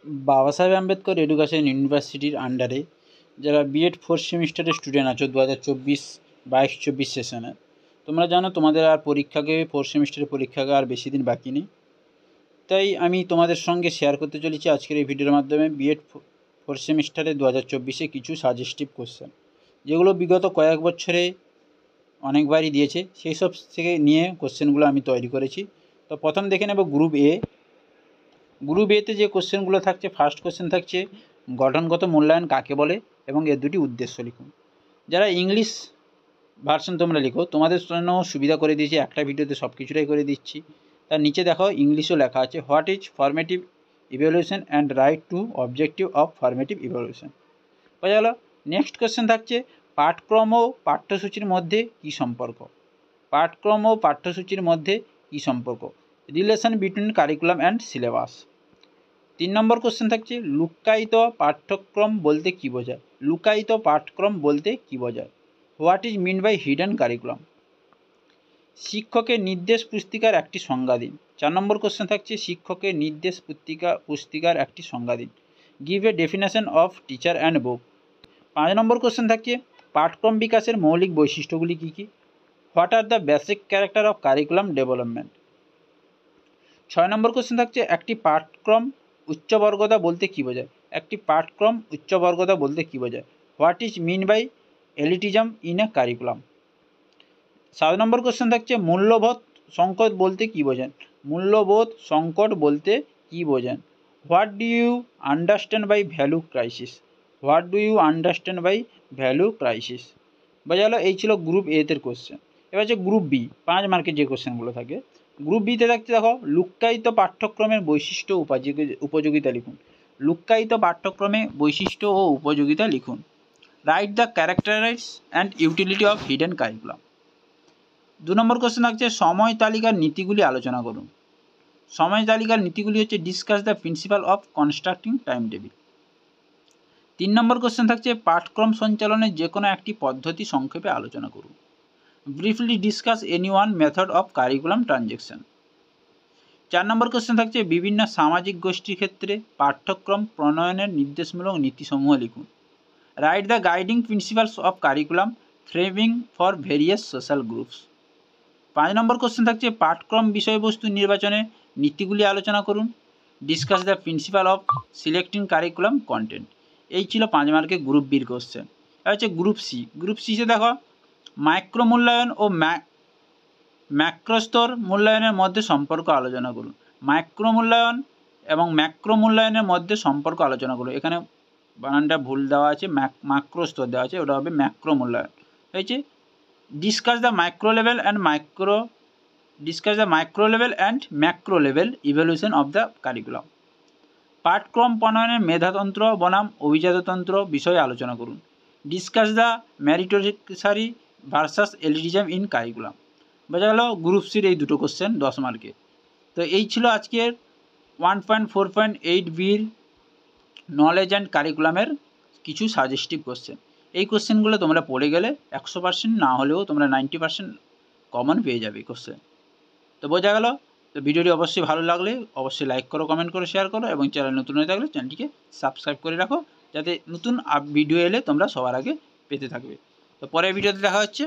বাবা সাহেব আম্বেদকর এডুকেশন ইউনিভার্সিটির আন্ডারে যারা বিএড 4th সেমিস্টারের স্টুডেন্ট আছো 2024 সেশনে, তোমরা জানো তোমাদের আর পরীক্ষাকে 4th সেমিস্টারের পরীক্ষাকে আর বেশি দিন বাকি নেই। তাই আমি তোমাদের সঙ্গে শেয়ার করতে চলেছি আজকের এই ভিডিওর মাধ্যমে বিএড 4th সেমিস্টারে 2024 কিছু সাজেস্টিভ কোশ্চেন, যেগুলো বিগত কয়েক বছরে অনেকবারই দিয়েছে, সেই সব থেকে নিয়ে কোশ্চেনগুলো আমি তৈরি করেছি। তো প্রথম দেখে নেব গ্রুপ এ। গ্রুপ এতে যে কোশ্চেনগুলো থাকছে, ফার্স্ট কোশ্চেন থাকছে গঠনগত মূল্যায়ন কাকে বলে এবং এর দুটি উদ্দেশ্য লিখুন। যারা ইংলিশ ভার্সন তোমরা লিখো, তোমাদের জন্য সুবিধা করে দিয়েছি, একটা ভিডিওতে সব কিছুটাই করে দিচ্ছি। তার নিচে দেখো ইংলিশও লেখা আছে, what is formative evaluation and right two objective of formative evaluation. বোঝা গেল। নেক্সট কোশ্চেন থাকছে পাঠক্রম ও পাঠ্যসূচির মধ্যে কী সম্পর্ক। পাঠক্রম ও পাঠ্যসূচির মধ্যে কী সম্পর্ক, relation between curriculum and syllabus. 3 number question থাকছে লুক্কায়িত পাঠ্যক্রম বলতে কী বোঝায়। লুক্কায়িত পাঠক্রম বলতে কী বোঝায়, what is mean by hidden curriculum. শিক্ষকের নির্দেশ পুস্তিকার একটি সংজ্ঞা দিন। 4 নম্বর কোশ্চেন থাকছে শিক্ষকের নির্দেশ পুস্তিকার একটি সংজ্ঞা দিন, give a definition of teacher and book. 5 নম্বর কোশ্চেন থাকছে পাঠক্রম বিকাশের মৌলিক বৈশিষ্ট্যগুলি কী কী, what are the basic character of curriculum development. 6 নম্বর কোশ্চেন থাকছে একটি পাঠক্রম উচ্চবর্গতা বলতে কী বোঝায়। একটি পাঠক্রম উচ্চবর্গতা বলতে কী বোঝায়, what is mean by elitism in a curriculum. 7 নম্বর কোশ্চেন থাকছে মূল্যবোধ সংকট বলতে কী বোঝেন। মূল্যবোধ সংকট বলতে কী বোঝেন, what do you understand by value crisis. What do you understand by value crisis. বোঝা গেল। এই ছিল গ্রুপ এতের কোশ্চেন। এবার হচ্ছে গ্রুপ বি, 5 মার্কের যে কোশ্চেনগুলো থাকে। গ্রুপ বিতে থাকতে দেখো লুক্কায়িত পাঠ্যক্রমের বৈশিষ্ট্য উপযোগিতা লিখুন। লুক্কায়িত পাঠ্যক্রমে বৈশিষ্ট্য ও উপযোগিতা লিখুন। Write the characterise and utility of hidden curriculum. 2 number question থাকছে সময় তালিকার নীতিগুলি আলোচনা করুন। সময় তালিকার নীতিগুলি হচ্ছে discuss the principal of constructing time table. 3 number question থাকছে পাঠক্রম সঞ্চালনের যে কোনো একটি পদ্ধতি সংক্ষেপে আলোচনা করুন। Briefly discuss any one method of curriculum transaction. 4 number question থাকছে বিভিন্ন সামাজিক গোষ্ঠীর ক্ষেত্রে পাঠ্যক্রম প্রণয়নের নির্দেশমূলক নীতিসমূহ লিখুন। Write the guiding principles of curriculum framing for various social groups. 5 নম্বর কোশ্চেন থাকছে পাঠক্রম বিষয়বস্তু নির্বাচনে নীতিগুলি আলোচনা করুন। Discuss the principal of selecting curriculum content. এই ছিল 5 মার্কের গ্রুপ বির কোশ্চেন। এটা হচ্ছে গ্রুপ সি। গ্রুপ সিতে দেখো মাইক্রো মূল্যায়ন ও ম্যাক্রোস্তর মূল্যায়নের মধ্যে সম্পর্ক আলোচনা করুন। মাইক্রো মূল্যায়ন এবং ম্যাক্রো মূল্যায়নের মধ্যে সম্পর্ক আলোচনা করুন। এখানে বানানটা ভুল দেওয়া আছে, ম্যাক্রোস্তর দেওয়া আছে, ওটা হবে ম্যাক্রো মূল্যায়ন। হয়েছে discuss the micro level and macro level evaluation of the curriculum. পাঠক্রম প্রণয়নের মেধাতন্ত্র বনাম অভিজাততন্ত্র বিষয়ে আলোচনা করুন। Discuss the meritocracy versus elitism in curriculum. বোঝা গেল গ্রুপ সির এই দুটো কোশ্চেন 10 মার্কের। তো এই ছিল আজকের 1.4.8 বির নলেজ অ্যান্ড কারিকুলামের কিছু সাজেস্টিভ কোশ্চেন। এই কোশ্চেনগুলো তোমরা পড়ে গেলে 100% না হলেও তোমরা 90% কমন পেয়ে যাবে কোশ্চেন। তো বোঝা গেল। তো ভিডিওটি অবশ্যই ভালো লাগলে অবশ্যই লাইক করো, কমেন্ট করো, শেয়ার করো এবং চ্যানেল নতুন হয়ে থাকলে চ্যানেলটিকে সাবস্ক্রাইব করে রাখো, যাতে নতুন ভিডিও এলে তোমরা সবার আগে পেতে থাকবে। তো পরের ভিডিওতে দেখা হচ্ছে।